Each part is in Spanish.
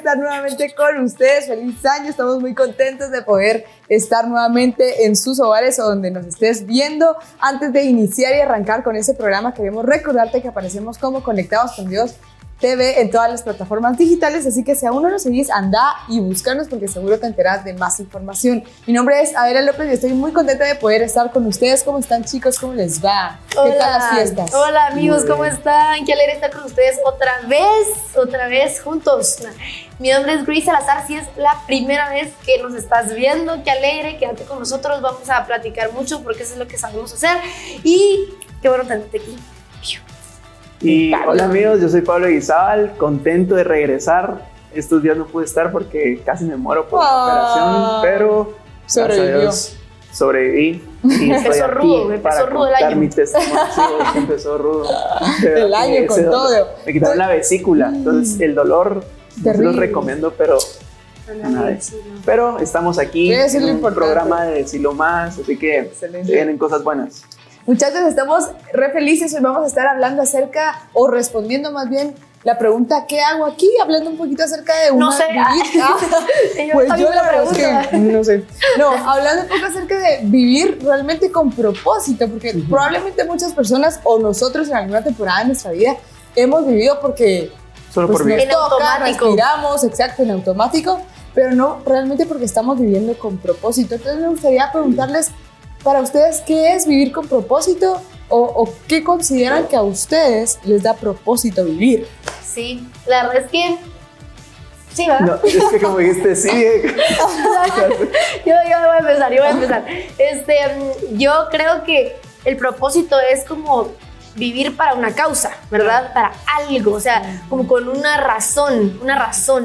estar nuevamente con ustedes. Feliz año, estamos muy contentos de poder estar nuevamente en sus hogares o donde nos estés viendo. Antes de iniciar y arrancar con ese programa, queremos recordarte que aparecemos como Conectados con Dios TV en todas las plataformas digitales, así que si aún no nos seguís, anda y búscanos porque seguro te enterás de más información. Mi nombre es Adela López y estoy muy contenta de poder estar con ustedes. ¿Cómo están, chicos? ¿Cómo les va? Hola. ¿Qué tal las fiestas? Hola, amigos, ¿cómo están? Qué alegre estar con ustedes otra vez juntos. Mi nombre es Grace Salazar, si es la primera vez que nos estás viendo, qué alegre, quédate con nosotros, vamos a platicar mucho porque eso es lo que sabemos hacer y qué bueno tenerte aquí. Y hola amigos, yo soy Pablo Guizábal, contento de regresar. Estos días no pude estar porque casi me muero por la operación, pero sobreviví. Y empezó rudo el año. Mi testimonio, sí, empezó rudo. El año con todo. Me quitaron la vesícula, entonces el dolor no se los recomiendo, pero estamos aquí en un programa de Decilo Más, así que vienen cosas buenas. Muchachos, estamos re felices. Hoy vamos a estar hablando acerca, o respondiendo más bien, la pregunta ¿qué hago aquí? Hablando un poquito acerca de una... No sé. Pues yo la verdad es que no sé. No, hablando un poco acerca de vivir realmente con propósito, porque probablemente muchas personas o nosotros en alguna temporada de nuestra vida hemos vivido porque solo por nos vivir. toca, respiramos, exacto, en automático, pero no realmente porque estamos viviendo con propósito. Entonces me gustaría preguntarles, para ustedes, ¿qué es vivir con propósito? ¿O qué consideran que a ustedes les da propósito vivir? Sí, la verdad es que... Sí, ¿verdad? No, es que como dijiste, sí. Yo voy a empezar. Yo creo que el propósito es como vivir para una causa, ¿verdad? Para algo, o sea, como con una razón,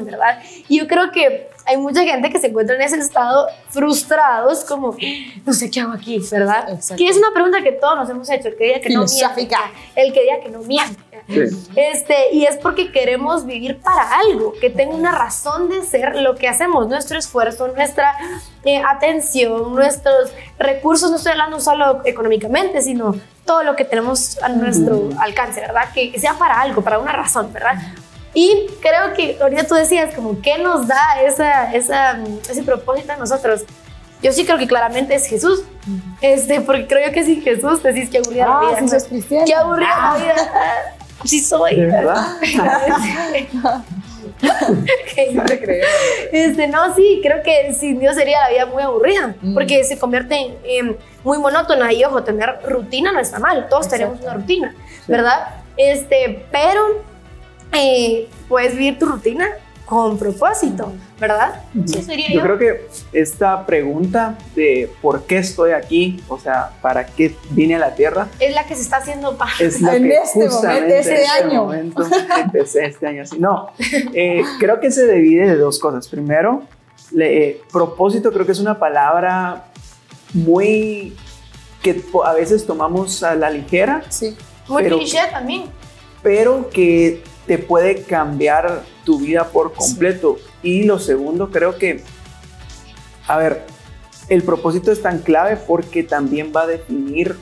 ¿verdad? Y yo creo que hay mucha gente que se encuentra en ese estado frustrados, como, no sé qué hago aquí, ¿verdad? Exacto. Que es una pregunta que todos nos hemos hecho, el que diga que no miente. El que diga que no miente. Sí. Y es porque queremos vivir para algo, que tenga una razón de ser lo que hacemos, nuestro esfuerzo, nuestra atención, nuestros recursos, no estoy hablando solo económicamente, sino todo lo que tenemos a nuestro alcance, ¿verdad? Que sea para algo, para una razón, ¿verdad? Y creo que ahorita tú decías como ¿qué nos da ese propósito a nosotros? Yo sí creo que claramente es Jesús, porque creo yo que sin Jesús decís que aburrida la vida. Si sos cristiana. Qué aburrida la vida. Sí soy. ¿De verdad? No te creo. No, sí, creo que sin Dios sería la vida muy aburrida, porque se convierte en muy monótona y ojo, tener rutina no está mal, todos tenemos una rutina, ¿verdad? Pero puedes vivir tu rutina con propósito, ¿verdad? Sí, sería yo creo que esta pregunta de por qué estoy aquí, o sea, para qué vine a la tierra, es la que se está haciendo es la en que este momento, este año. Empecé este año así. No, creo que se divide de dos cosas. Primero, propósito creo que es una palabra muy que a veces tomamos a la ligera. Sí. Muy cliché también. Pero que te puede cambiar tu vida por completo. Sí. Y lo segundo, creo que, a ver, el propósito es tan clave porque también va a definir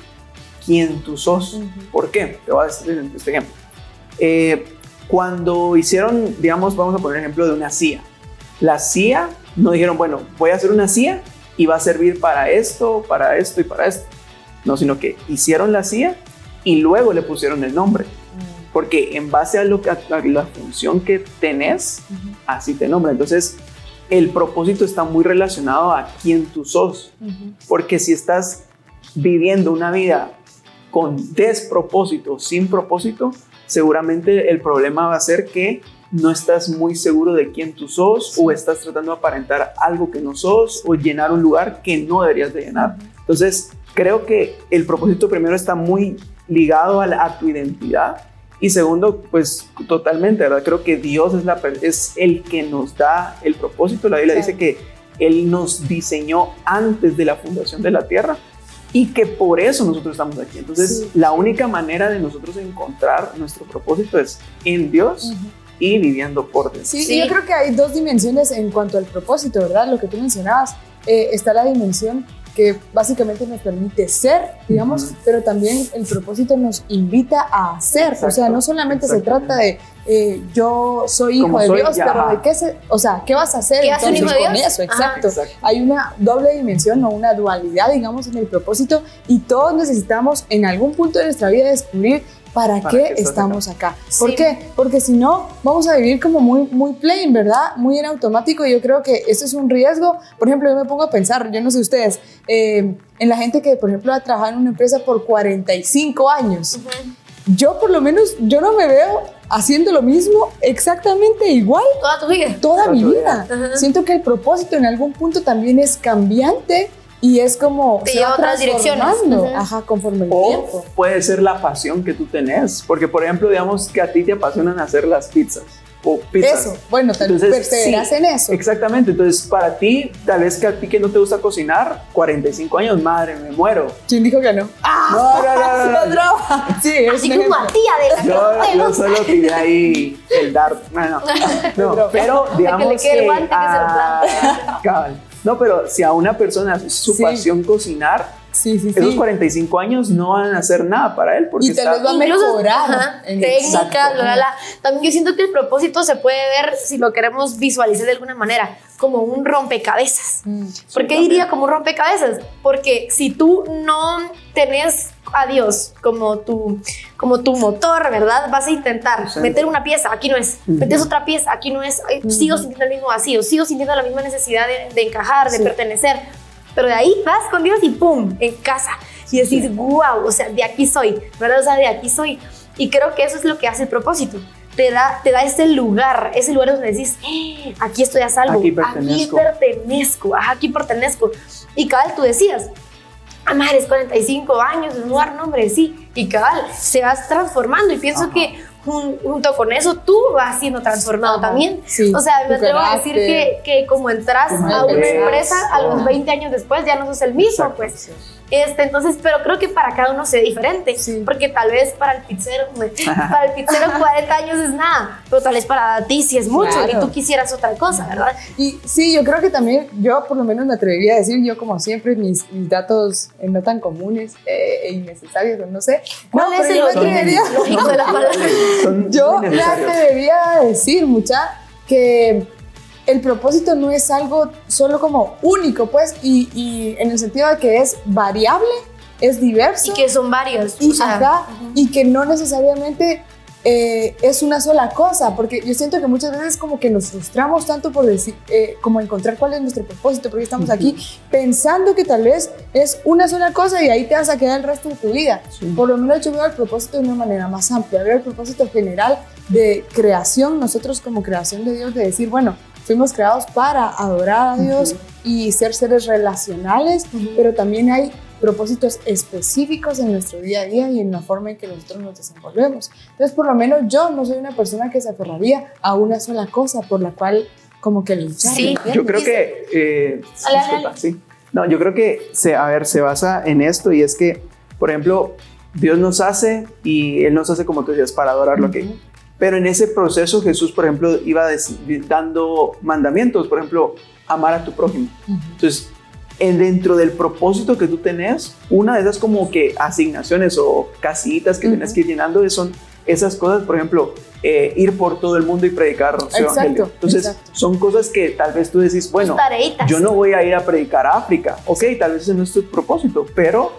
quién tú sos. ¿Por qué? Te voy a decir este ejemplo. Cuando hicieron, digamos, vamos a poner el ejemplo de una CIA. La CIA no dijeron, bueno, voy a hacer una CIA y va a servir para esto y para esto. No, sino que hicieron la CIA y luego le pusieron el nombre. Porque en base a la función que tenés, así te nombra. Entonces, el propósito está muy relacionado a quién tú sos. Porque si estás viviendo una vida con despropósito, sin propósito, seguramente el problema va a ser que no estás muy seguro de quién tú sos, o estás tratando de aparentar algo que no sos, o llenar un lugar que no deberías de llenar. Entonces, creo que el propósito primero está muy ligado a tu identidad. Y segundo, pues totalmente, ¿verdad? Creo que Dios es el que nos da el propósito. La Biblia dice que Él nos diseñó antes de la fundación de la tierra y que por eso nosotros estamos aquí. Entonces, la única manera de nosotros encontrar nuestro propósito es en Dios y viviendo por Dios. Sí, yo creo que hay dos dimensiones en cuanto al propósito, ¿verdad? Lo que tú mencionabas, está la dimensión que básicamente nos permite ser, digamos, pero también el propósito nos invita a hacer. Exacto, o sea, no solamente se trata de yo soy hijo de Dios, pero de qué qué vas a hacer ¿Qué hace un hijo de con Dios? eso. Exacto. Exacto. Hay una doble dimensión o una dualidad, digamos, en el propósito, y todos necesitamos en algún punto de nuestra vida descubrir ¿para qué estamos acá? ¿Por Sí. qué? Porque si no, vamos a vivir como muy plain, ¿verdad? Muy en automático, y yo creo que eso es un riesgo. Por ejemplo, yo me pongo a pensar, yo no sé ustedes, en la gente que, por ejemplo, ha trabajado en una empresa por 45 años. Yo, por lo menos, yo no me veo haciendo lo mismo exactamente igual Toda tu vida. toda mi vida. Ajá. Siento que el propósito en algún punto también es cambiante, y es como Te se lleva va a otras direcciones. transformando, Ujú. ajá, conforme el O tiempo. puede ser la pasión que tú tenés. Porque, por ejemplo, digamos que a ti te apasionan hacer las pizzas. O pizzas. Eso, bueno, tal vez Entonces, perseveras sí, en eso. Exactamente. Entonces, para ti, tal vez que a ti que no te gusta cocinar, 45 años, madre, me muero. ¿Quién dijo que no? No. Sí, es Así un como ejemplo. a tía de la Yo solo tiré ahí el dart. Bueno, no, pero digamos le quede el guante, que se lo ah, cabal. No, pero si a una persona es su Sí. pasión cocinar, Sí. esos 45 años no van a hacer nada para él porque Y tal está... vez va a Incluso, mejorar. ajá, en técnicas, Exacto. También yo siento que el propósito se puede ver, si lo queremos visualizar de alguna manera, como un rompecabezas. ¿Por qué diría como un rompecabezas? Porque si tú no tenés a Dios como tu motor, ¿verdad? Vas a intentar Sí. meter una pieza, aquí no es, metes otra pieza, aquí no es, ay, sigo sintiendo el mismo vacío, sigo sintiendo la misma necesidad de encajar, de Sí. pertenecer, pero de ahí vas con Dios y ¡pum! En casa. Y decís, wow, o sea, de aquí soy, ¿verdad? O sea, de aquí soy. Y creo que eso es lo que hace el propósito. Te da ese lugar donde decís, aquí estoy a salvo, Aquí pertenezco. aquí pertenezco. Y cabal, tú decías, madre, es 45 años, es un lugar, nombre, sí. Y cabal, se vas transformando, y pienso que junto con eso tú vas siendo transformado Ajá, también. sí. O sea, me Tu atrevo a decir carácter. que como entras Tu a una madurez. empresa a los Ajá. 20 años después ya no sos el mismo, Exacto. pues. Entonces, pero creo que para cada uno se ve diferente, Sí. porque tal vez para el pizzero 40 años es nada, pero tal vez para ti sí es mucho, Claro. y tú quisieras otra cosa, ¿verdad? Y sí, yo creo que también, yo por lo menos me atrevería a decir, yo como siempre, mis datos no tan comunes e innecesarios, o no sé. ¿Cuál No, es pero el yo me otro? atrevería- Lógico de la palabra. Son Yo me necesarios. atrevería a decir, mucha, que el propósito no es algo solo como único, pues, y en el sentido de que es variable, es diverso. Y que son varios. Y, o sea, ajá, y que no necesariamente es una sola cosa, porque yo siento que muchas veces como que nos frustramos tanto por decir, como encontrar cuál es nuestro propósito, porque estamos aquí pensando que tal vez es una sola cosa y ahí te vas a quedar el resto de tu vida. Sí. Por lo menos yo veo el propósito de una manera más amplia, veo el propósito general de creación, nosotros como creación de Dios, de decir, bueno, fuimos creados para adorar a Dios y ser seres relacionales, pero también hay propósitos específicos en nuestro día a día y en la forma en que nosotros nos desenvolvemos. Entonces, por lo menos yo no soy una persona que se aferraría a una sola cosa por la cual como que luchar. Sí. ¿me entiendes? Yo creo que... Dale. sí. No, yo creo que se basa en esto, y es que, por ejemplo, Dios nos hace y Él nos hace, como tú decías, para adorarlo aquí. Pero en ese proceso Jesús, por ejemplo, iba dando mandamientos, por ejemplo, amar a tu prójimo. Entonces, dentro del propósito que tú tenés, una de esas como que asignaciones o casillitas que tienes que ir llenando son esas cosas, por ejemplo, ir por todo el mundo y predicar su evangelio. Entonces, exacto. son cosas que tal vez tú decís, bueno, tareitas. yo no voy a ir a predicar a África. Ok, tal vez ese no es tu propósito, pero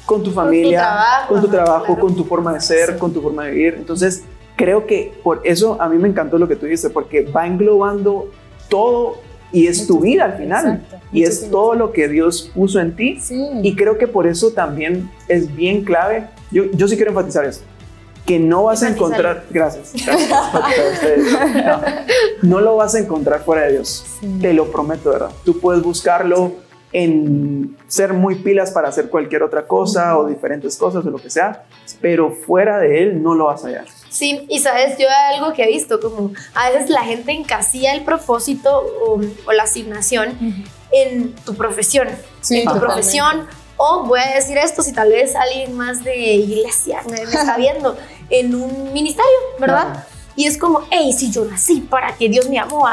con tu familia, con tu trabajo, claro. con tu forma de ser, con tu forma de vivir. Entonces, creo que por eso a mí me encantó lo que tú dices, porque va englobando todo y es tu vida al final. Exacto. Y es Muchísimas todo lo que Dios puso en ti. Sí. Y creo que por eso también es bien clave. Yo sí quiero enfatizar eso. Que no vas a encontrar... Gracias. No lo vas a encontrar fuera de Dios. Sí. Te lo prometo, ¿verdad? Tú puedes buscarlo en ser muy pilas para hacer cualquier otra cosa o diferentes cosas o lo que sea, pero fuera de Él no lo vas a hallar. Sí, y sabes, yo algo que he visto, como a veces la gente encasilla el propósito o la asignación en tu profesión, Sí, en tu totalmente. profesión, o voy a decir esto si tal vez alguien más de iglesia me está viendo, en un ministerio, ¿verdad? Claro. Y es como, hey, si yo nací para que Dios me llamó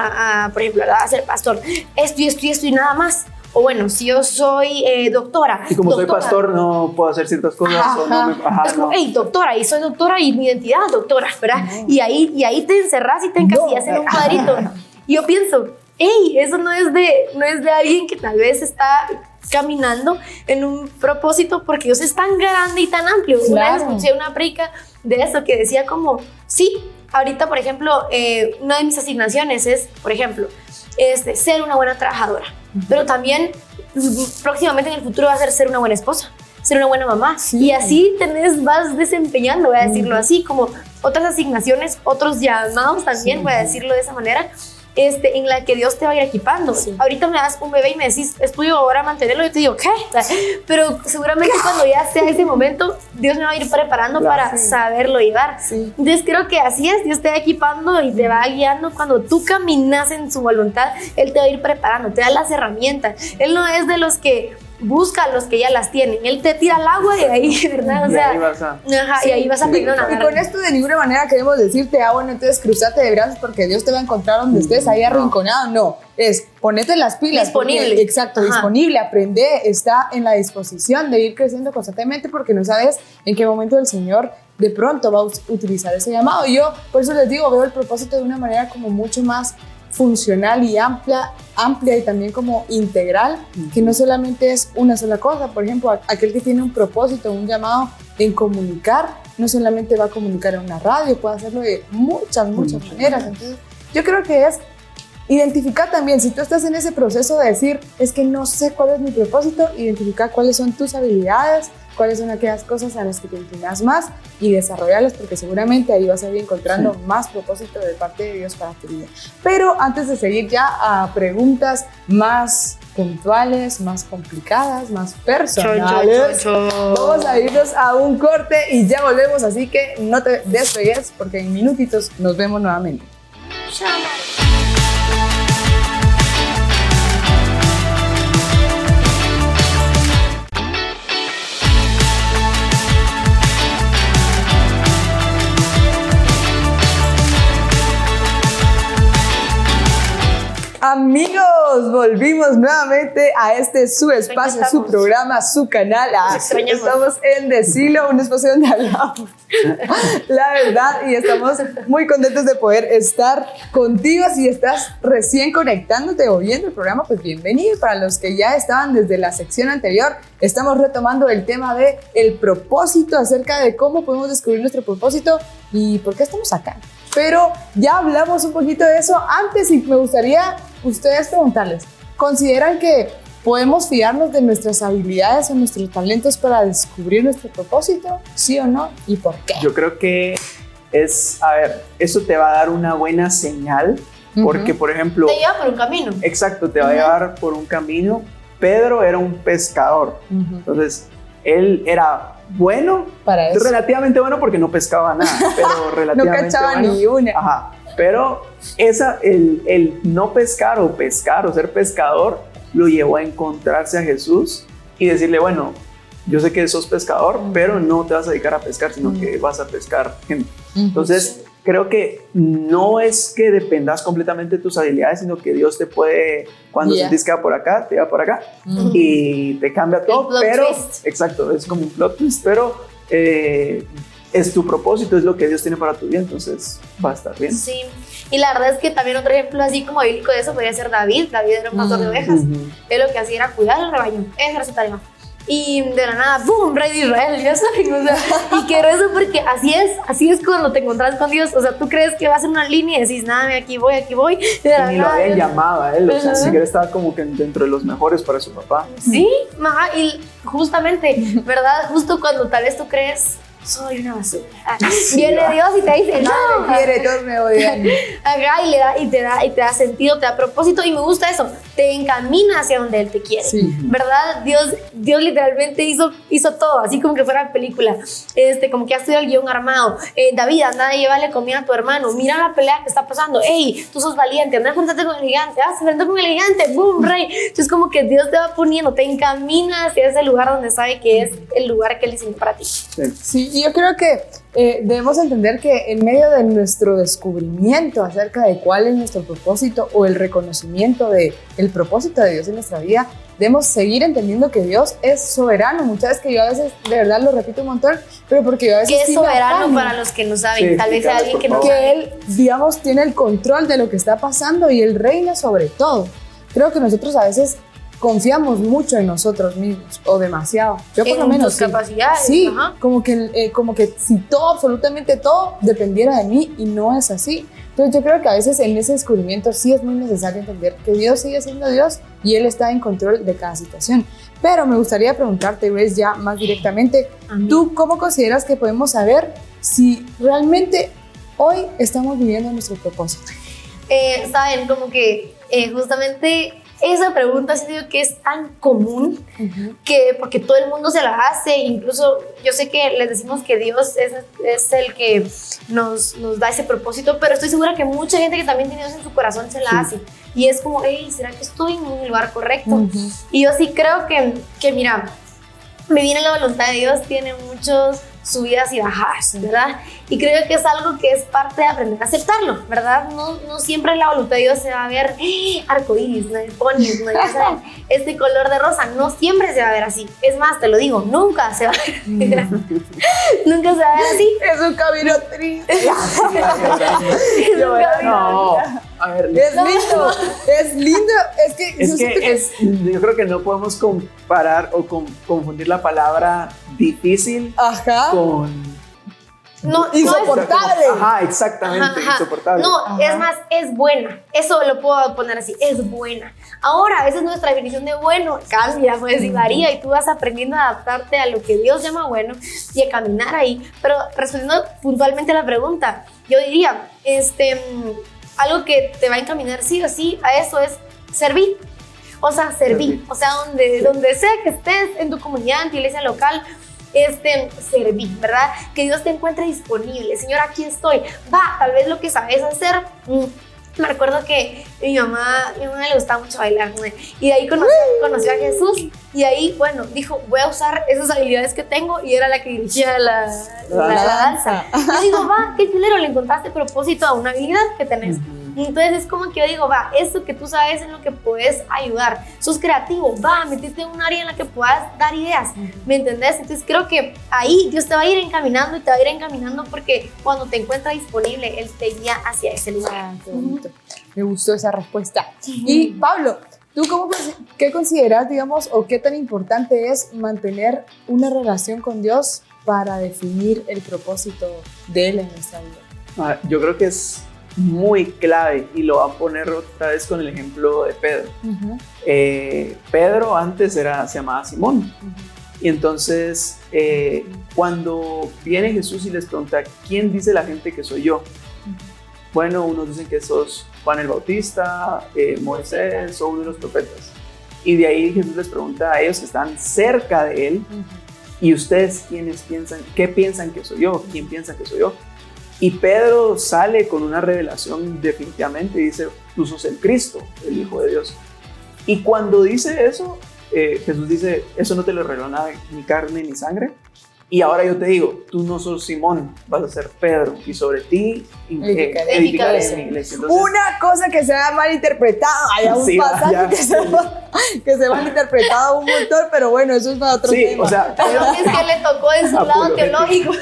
por ejemplo, a ser pastor, esto y nada más. O bueno, si yo soy doctora. Y como doctora, soy pastor, no puedo hacer ciertas cosas. Ajá. O no me, ajá, es como, no. hey, doctora, y soy doctora y mi identidad es doctora, ¿verdad? No. Y ahí te encerras y te encasillas en un cuadrito. Y yo pienso, hey, eso no es de alguien que tal vez está caminando en un propósito, porque Dios es tan grande y tan amplio. Claro. Una vez escuché una prédica de eso que decía como, sí, ahorita, por ejemplo, una de mis asignaciones es, por ejemplo, ser una buena trabajadora, pero también próximamente en el futuro va a ser una buena esposa, ser una buena mamá. Sí. Y así vas desempeñando, voy a decirlo así, como otras asignaciones, otros llamados también, Sí. voy a decirlo de esa manera, en la que Dios te va a ir equipando. Sí. Ahorita me das un bebé y me decís, estudio ahora mantenerlo, yo te digo, ¿qué? O sea, pero seguramente cuando ya sea ese momento, Dios me va a ir preparando Claro. para Sí. saberlo llevar. Sí. Entonces creo que así es, Dios te va equipando y te va guiando. Cuando tú caminas en su voluntad, Él te va a ir preparando, te da las herramientas. Él no es de los que busca a los que ya las tienen, Él te tira al agua y ahí, ¿verdad? O Y sea, ahí vas a... ajá, y ahí vas a aprender a Y nadar. con esto de ninguna manera queremos decirte, bueno, entonces cruzate de brazos porque Dios te va a encontrar donde estés, ahí No. arrinconado. No, es ponete las pilas. Disponible. Porque, exacto, Ajá. disponible, aprende, está en la disposición de ir creciendo constantemente porque no sabes en qué momento el Señor de pronto va a utilizar ese llamado. Y yo, por eso les digo, veo el propósito de una manera como mucho más funcional y amplia y también como integral, que no solamente es una sola cosa. Por ejemplo, aquel que tiene un propósito, un llamado en comunicar, no solamente va a comunicar en una radio, puede hacerlo de muchas maneras. Entonces, yo creo que es identificar también, si tú estás en ese proceso de decir, es que no sé cuál es mi propósito, identificar cuáles son tus habilidades, cuáles son aquellas cosas a las que te inclinas más y desarrollarlas, porque seguramente ahí vas a ir encontrando más propósito de parte de Dios para tu vida. Pero antes de seguir ya a preguntas más puntuales, más complicadas, más personales, vamos a irnos a un corte y ya volvemos, así que no te despegues porque en minutitos nos vemos nuevamente. Amigos, volvimos nuevamente a este su espacio, su programa, su canal. Estamos en Decilo, un espacio donde hablamos la verdad y estamos muy contentos de poder estar contigo. Si estás recién conectándote o viendo el programa, pues bienvenido. Para los que ya estaban desde la sección anterior, estamos retomando el tema de el propósito, acerca de cómo podemos descubrir nuestro propósito y por qué estamos acá. Pero ya hablamos un poquito de eso antes y me gustaría ustedes preguntarles, ¿consideran que podemos fiarnos de nuestras habilidades o nuestros talentos para descubrir nuestro propósito? ¿Sí o no? ¿Y por qué? Yo creo que eso te va a dar una buena señal, porque por ejemplo... Te lleva por un camino. Exacto, te va a llevar por un camino. Pedro era un pescador, entonces él era bueno, para eso. Relativamente bueno porque no pescaba nada, pero relativamente no cachaba bueno. ni una. Ajá, pero el no pescar o ser pescador lo llevó a encontrarse a Jesús y decirle, bueno, yo sé que sos pescador, pero no te vas a dedicar a pescar, sino que vas a pescar gente. Entonces, creo que no es que dependas completamente de tus habilidades, sino que Dios te puede, cuando sentís que va por acá, te va por acá y te cambia todo, pero twist. Exacto, es como un plot twist, pero es tu propósito, es lo que Dios tiene para tu vida, entonces va a estar bien. Sí, y la verdad es que también otro ejemplo así como bíblico de eso podría ser David. David era un pastor de ovejas, él lo que hacía era cuidar el rebaño, esa era su tarea. Y de la nada, ¡boom!, rey de Israel, ya saben, o sea, y quiero eso porque así es cuando te encontrás con Dios, o sea, tú crees que vas en una línea y decís, nada, aquí voy, y de la Y lo nada, habían llamado a él, o sea, ni siquiera estaba como que dentro de los mejores para su papá. sí, ajá, y justamente, ¿verdad? Justo cuando tal vez tú crees, soy una basura, viene Dios y te dice, no, Nadie me quiere, todos me odian. Ajá, y te da sentido, te da propósito, y me gusta eso, te encamina hacia donde Él te quiere, Sí. ¿verdad? Dios literalmente hizo todo, así como que fuera película, como que ha sido el guión armado. David, anda a llevarle comida a tu hermano, mira la pelea que está pasando, hey, tú sos valiente, anda a enfrentarte con el gigante, vas a enfrentar con el gigante, boom, rey. Entonces como que Dios te va poniendo, te encamina hacia ese lugar donde sabe que es el lugar que Él diseñó para ti. Sí. Sí, Y yo creo que debemos entender que en medio de nuestro descubrimiento acerca de cuál es nuestro propósito o el reconocimiento del propósito de Dios en nuestra vida, debemos seguir entendiendo que Dios es soberano. Muchas veces que yo a veces, de verdad lo repito un montón, pero porque yo a veces... ¿Qué es sí me soberano afano. para los que no saben? Sí, Tal vez sea alguien que no Que sabe. Él, digamos, tiene el control de lo que está pasando y Él reina sobre todo. Creo que nosotros a veces confiamos mucho en nosotros mismos, o demasiado. Yo por En lo menos tus capacidades. Sí, Ajá. como que si todo, absolutamente todo, dependiera de mí, y no es así. Entonces yo creo que a veces en ese descubrimiento sí es muy necesario entender que Dios sigue siendo Dios y Él está en control de cada situación. Pero me gustaría preguntarte, Grace, ya más directamente, ¿tú cómo consideras que podemos saber si realmente hoy estamos viviendo nuestro propósito? Saben, como que justamente esa pregunta ha sido que es tan común que porque todo el mundo se la hace, incluso yo sé que les decimos que Dios es el que nos da ese propósito, pero estoy segura que mucha gente que también tiene Dios en su corazón se la hace y es como, hey, ¿será que estoy en el lugar correcto? Y yo sí creo que mira, vivir en la voluntad de Dios tiene muchos subidas y bajadas, ¿verdad? Y creo que es algo que es parte de aprender a aceptarlo, ¿verdad? No siempre en la voluntad de Dios se va a ver arcoíris, ¿no? Ponis, ¿no? Ya saben, este color de rosa, no siempre se va a ver así. Es más, te lo digo, nunca se va a ver nunca se va a ver así. Es un camino triste. Es un camino. No, a ver. Es lindo, es lindo. Yo creo que no podemos comparar o confundir la palabra difícil Ajá. con No, insoportable. Ajá, exactamente, Ajá. insoportable. No, Ajá. es más, es buena. Eso lo puedo poner así, es buena. Ahora, esa es nuestra definición de bueno. Cambia, pues, y varía, y tú vas aprendiendo a adaptarte a lo que Dios llama bueno y a caminar ahí. Pero respondiendo puntualmente a la pregunta, yo diría, algo que te va a encaminar sí o sí a eso es servir. O sea, servir. O sea, donde sea que estés, en tu comunidad, en tu iglesia local, servir, ¿verdad? Que Dios te encuentre disponible. Señor, aquí estoy. Va, tal vez lo que sabes hacer. Me recuerdo que mi mamá le gustaba mucho bailar, ¿no? Y de ahí conoció a Jesús. Y ahí, bueno, dijo, voy a usar esas habilidades que tengo. Y era la que dirigía la danza. Yo digo, va, qué chulero, le encontraste propósito a una habilidad que tenés. Entonces es como que yo digo, va, esto que tú sabes en lo que puedes ayudar, sos creativo, va, metete en un área en la que puedas dar ideas, ¿me entendés? Entonces creo que ahí Dios te va a ir encaminando y te va a ir encaminando porque cuando te encuentra disponible, Él te guía hacia ese lugar. Qué bonito. Me gustó esa respuesta. Y Pablo, ¿tú qué consideras, digamos, o qué tan importante es mantener una relación con Dios para definir el propósito de Él en nuestra vida? Yo creo que es muy clave y lo va a poner otra vez con el ejemplo de Pedro. Pedro antes se llamaba Simón. Y entonces cuando viene Jesús y les pregunta, ¿quién dice la gente que soy yo? Bueno, unos dicen que sos Juan el Bautista, Moisés o uno de los profetas. Y de ahí Jesús les pregunta a ellos que están cerca de él, ¿y ustedes qué piensan que soy yo? ¿Quién piensa que soy yo? Y Pedro sale con una revelación definitivamente y dice, tú sos el Cristo, el Hijo de Dios. Y cuando dice eso, Jesús dice, eso no te lo reveló nada, ni carne ni sangre. Y ahora yo te digo, tú no sos Simón, vas a ser Pedro, y sobre ti edificaré mi iglesia. Entonces, una cosa que se ha malinterpretado, hay un sí, pasaje que se ha malinterpretado un montón, pero bueno, eso es para otro tema. o sea, Pero es que le tocó en su lado teológico.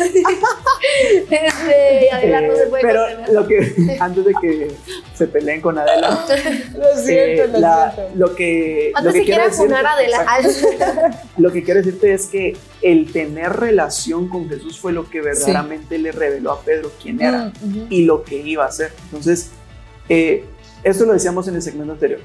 Adela no se puede pero contener. antes de que se peleen con Adela, Lo siento. lo que Antes se quiero quiere funar a Adela. lo que quiero decirte es que el tener relación con Jesús fue lo que verdaderamente le reveló a Pedro quién era y lo que iba a hacer. Entonces, esto lo decíamos en el segmento anterior.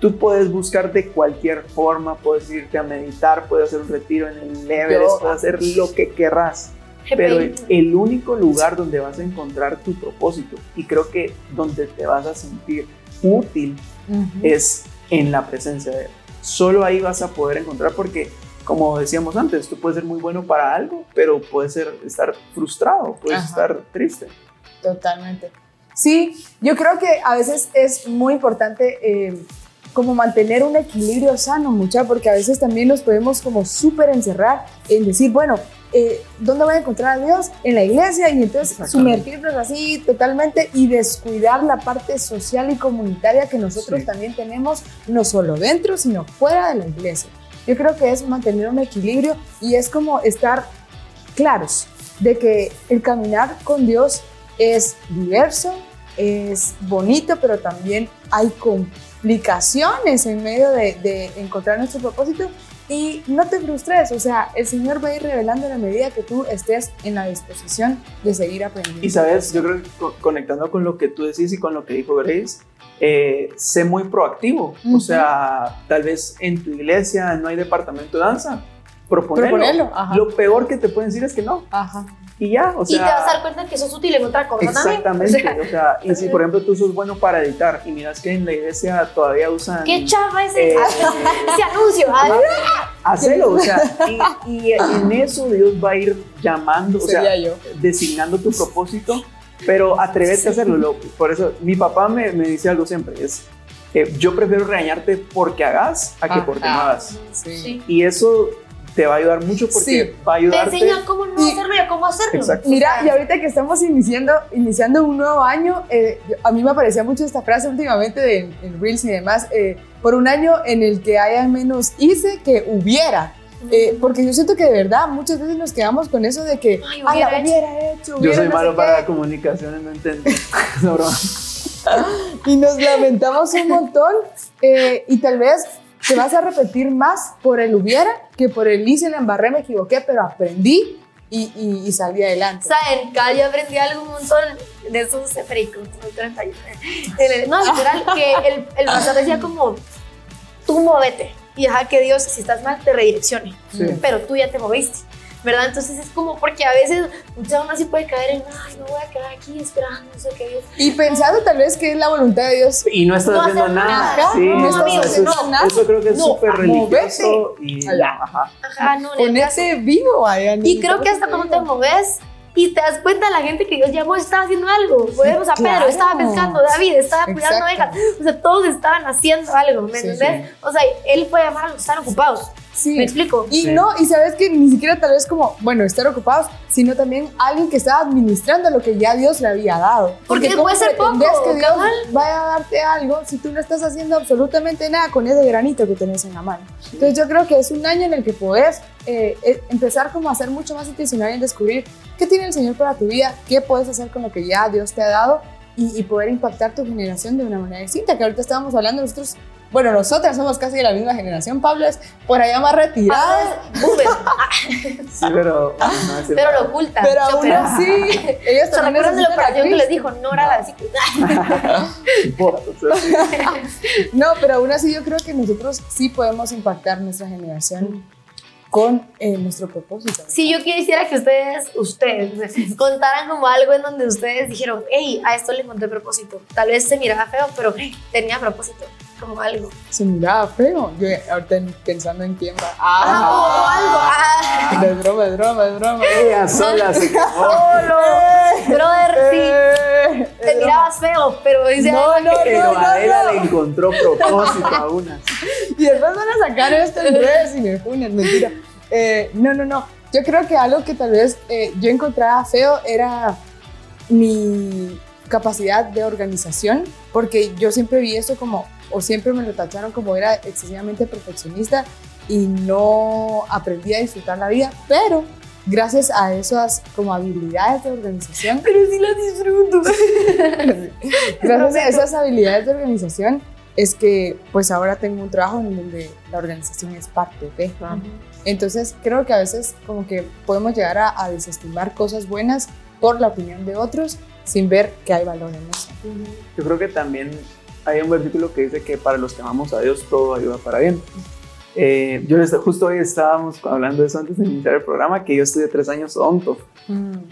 Tú puedes buscar de cualquier forma, puedes irte a meditar, puedes hacer un retiro en el Everest, puedes hacer lo que querrás. Pero el único lugar donde vas a encontrar tu propósito y creo que donde te vas a sentir útil es en la presencia de Él. Solo ahí vas a poder encontrar, porque como decíamos antes, tú puedes ser muy bueno para algo, pero puedes estar frustrado, puedes estar triste. Totalmente. Sí, yo creo que a veces es muy importante como mantener un equilibrio sano, mucha, porque a veces también nos podemos como súper encerrar en decir, bueno, ¿dónde voy a encontrar a Dios? En la iglesia, y entonces sumergirnos así totalmente y descuidar la parte social y comunitaria que nosotros también tenemos, no solo dentro, sino fuera de la iglesia. Yo creo que es mantener un equilibrio y es como estar claros de que el caminar con Dios es diverso, es bonito, pero también hay complicaciones en medio de encontrar nuestro propósito. Y no te frustres, o sea, el Señor va a ir revelando en la medida que tú estés en la disposición de seguir aprendiendo. Y sabes, yo creo que conectando con lo que tú decís y con lo que dijo Grace, sé muy proactivo. O sea, tal vez en tu iglesia no hay departamento de danza, proponelo. Lo peor que te pueden decir es que no. Y ya, o sea, y te vas a dar cuenta que sos útil en otra cosa exactamente, también. O sea, y si por ejemplo tú sos bueno para editar y miras que en la iglesia todavía usan... ¡Qué chafa ese anuncio! Hacelo, o sea, y en eso Dios va a ir llamando, o sea, designando tu propósito, pero atrévete a hacerlo. Por eso mi papá me dice algo siempre, es yo prefiero regañarte porque hagas a que porque no hagas. Y eso te va a ayudar mucho porque va a ayudarte. Te enseña cómo no hacerlo y a cómo hacerlo. Exacto. Mira, y ahorita que estamos iniciando un nuevo año, a mí me aparecía mucho esta frase últimamente en Reels y demás, por un año en el que haya menos hice que hubiera. Porque yo siento que de verdad muchas veces nos quedamos con eso de que hubiera hecho. Yo soy malo para la comunicación, no entiendo. No, bro. Y nos lamentamos un montón y tal vez te vas a repetir más por el hubiera que por el hice, la embarré, me equivoqué, pero aprendí y salí adelante. ¿Saben? Yo aprendí algo un montón de esos pericos, no, literal, que el pastor decía como, tú móvete y deja que Dios, si estás mal, te redireccione, pero tú ya te moviste, ¿verdad? Entonces es como, porque a veces uno así puede caer en, ay, no voy a quedar aquí esperando, no sé qué Dios. Y pensando tal vez que es la voluntad de Dios. Y no estás haciendo nada. Eso creo que es súper religioso. Y ponete vivo allá. Y creo que hasta cuando te moves y te das cuenta, la gente que Dios llamó estaba haciendo algo. O sea, Pedro estaba pescando, David estaba cuidando ovejas. O sea, todos estaban haciendo algo, ¿me entendés? O sea, él puede llamar a los que están ocupados. ¿Me explico? Y no, y sabes que ni siquiera tal vez como, bueno, estar ocupados, sino también alguien que estaba administrando lo que ya Dios le había dado. Porque puede ser poco, que Dios vaya a darte algo si tú no estás haciendo absolutamente nada con ese granito que tenés en la mano. Entonces yo creo que es un año en el que podés empezar como a ser mucho más intencional en descubrir qué tiene el Señor para tu vida, qué puedes hacer con lo que ya Dios te ha dado y poder impactar tu generación de una manera distinta, que ahorita estábamos hablando nosotros. Bueno, nosotras somos casi de la misma generación, Pablo es por allá más retirada. Sí, pero lo oculta. Pero aún así, ellos se recuerdan de la operación que les dijo, no era la bicicleta. No, pero aún así yo creo que nosotros sí podemos impactar nuestra generación con nuestro propósito. Sí, yo quisiera que ustedes contaran como algo en donde ustedes dijeron, hey, a esto le encontré propósito. Tal vez se miraba feo, pero tenía propósito, como algo. Se miraba feo. Yo ahorita pensando en quién va. Algo. Es broma. Ella sola se quemó. Brother, sí. Te mirabas feo, pero dice pero a ella le encontró propósito a una. Y después van a sacar esto en redes y me funen, mentira. No. Yo creo que algo que tal vez yo encontraba feo era mi capacidad de organización, porque yo siempre vi eso como, o siempre me lo tacharon como era excesivamente perfeccionista y no aprendí a disfrutar la vida, pero gracias a esas como habilidades de organización, pero sí las disfruto. Gracias a esas habilidades de organización es que pues ahora tengo un trabajo en donde la organización es parte de. Entonces creo que a veces como que podemos llegar a desestimar cosas buenas por la opinión de otros sin ver que hay valor en eso. Yo creo que también hay un versículo que dice que para los que amamos a Dios todo ayuda para bien. Justo hoy estábamos hablando de eso antes de iniciar el programa, que yo estudié 3 años odonto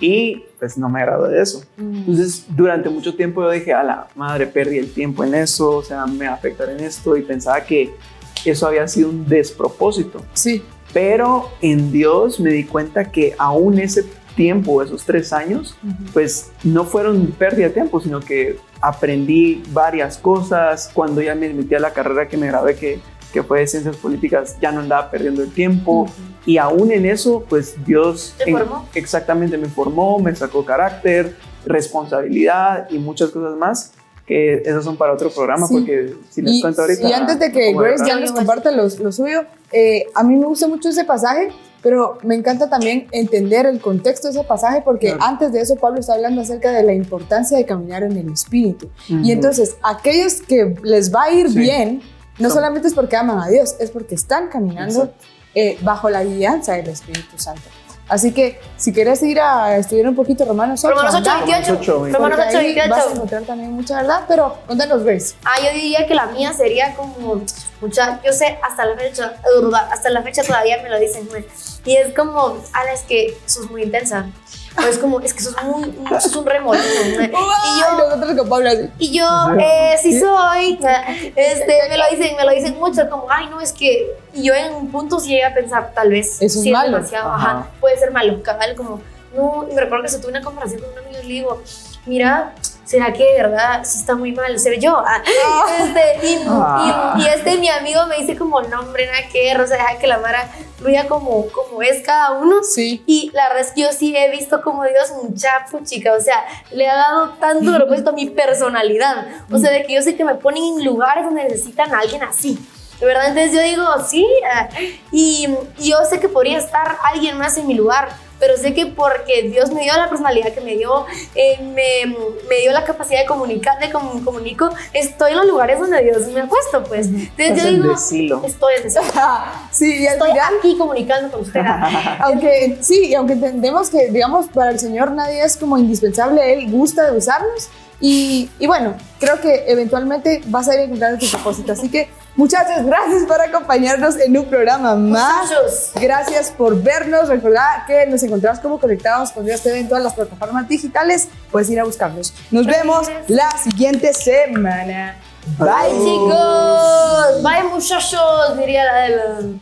y pues no me agradó de eso. Entonces durante mucho tiempo yo dije, a la madre, perdí el tiempo en eso, o sea, me va a afectar en esto, y pensaba que eso había sido un despropósito. Sí. Pero en Dios me di cuenta que aún ese tiempo, esos 3 años, pues no fueron pérdida de tiempo, sino que aprendí varias cosas. Cuando ya me metí a la carrera que me gradué, que fue de Ciencias Políticas, ya no andaba perdiendo el tiempo. Y aún en eso, pues Dios ¿Te formó? Exactamente, me formó, me sacó carácter, responsabilidad y muchas cosas más, que esos son para otro programa, Sí. porque si les cuento ahorita... Y antes de que como de Grace ya verdad. nos comparta lo suyo, a mí me gusta mucho ese pasaje, pero me encanta también entender el contexto de ese pasaje, porque Claro. antes de eso Pablo está hablando acerca de la importancia de caminar en el Espíritu. Ujú. Y entonces, aquellos que les va a ir Sí. bien, no Son- solamente es porque aman a Dios, es porque están caminando bajo la guianza del Espíritu Santo. Así que, si quieres ir a estudiar un poquito Romanos 8, Romanos 8, anda, 28. Romanos 8, Romanos porque 8, ahí vas a 28. encontrar también mucha verdad, pero contanos, Grace. Yo diría que la mía sería como yo sé, hasta la fecha todavía me lo dicen, güey. Y es como, es que sos muy intensa. O es como, es que sos un remolino, güey. Y nosotros con Pablo así. Y yo, sí soy, me lo dicen mucho, como, no, es que, y yo en un punto sí llegué a pensar, tal vez, Eso es sí malo. demasiado, Ajá. puede ser malo, cabal, como, no, y me recuerdo que se tuve una conversación con un amigo y le digo, mira, ¿será que de verdad sí está muy mal ser yo? Y mi amigo me dice como, no, hombre, nada que ver, o sea, deja que la Mara fluya como es cada uno. Sí. Y la verdad es que yo sí he visto como Dios, mucha chica, o sea, le ha dado tanto propósito a mi personalidad, o sea, de que yo sé que me ponen en lugares donde necesitan a alguien así. De verdad, entonces yo digo, sí, y yo sé que podría estar alguien más en mi lugar, pero sé que porque Dios me dio la personalidad que me dio, me dio la capacidad de comunicar, comunico, estoy en los lugares donde Dios me ha puesto, pues. Entonces Estás yo en digo, decilo. estoy en desilo. Sí, y al Estoy final, aquí comunicando con usted. aunque entendemos que, digamos, para el Señor nadie es como indispensable, Él gusta de usarnos. Y bueno, creo que eventualmente vas a ir encontrando tu propósito. Así que, muchachos, gracias por acompañarnos en un programa más. Muchachos. Gracias por vernos. Recordad que nos encontrás como Conectados con Dios TV en todas las plataformas digitales. Puedes ir a buscarnos. Nos vemos la siguiente semana. Bye, Chicos, bye muchachos, diría la de